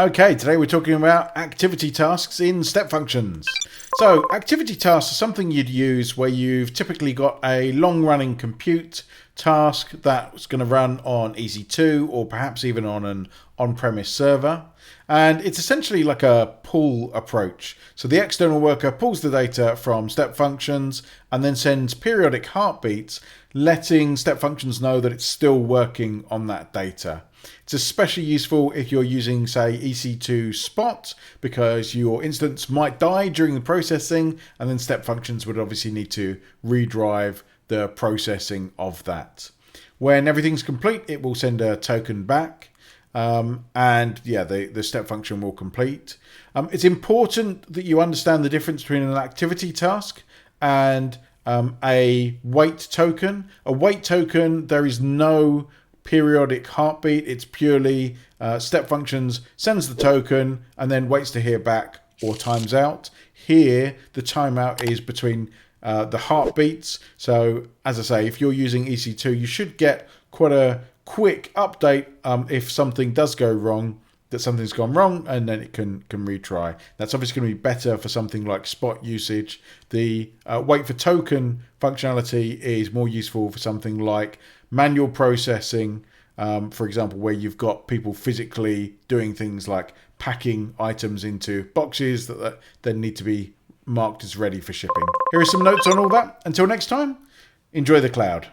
Okay, today we're talking about activity tasks in step functions. So activity tasks are something you'd use where you've typically got a long-running compute task that's going to run on EC2 or perhaps even on an on-premise server. And it's essentially like a pull approach. So the external worker pulls the data from step functions and then sends periodic heartbeats, letting step functions know that it's still working on that data. It's especially useful if you're using, say, EC2 Spot, because your instance might die during the processing, and then step functions would obviously need to redrive the processing of that. When everything's complete, it will send a token back. The step function will complete. It's important that you understand the difference between an activity task and a wait token. A wait token, there is no periodic heartbeat. It's purely step functions sends the token and then waits to hear back or times out. Here, the timeout is between the heartbeats. So as I say, if you're using EC2, you should get quite a quick update if something does go wrong, that something's gone wrong, and then it can retry. That's obviously going to be better for something like Spot usage. The wait for token functionality is more useful for something like manual processing, for example, where you've got people physically doing things like packing items into boxes that then need to be marked as ready for shipping. Here are some notes on all that. Until next time, enjoy the cloud.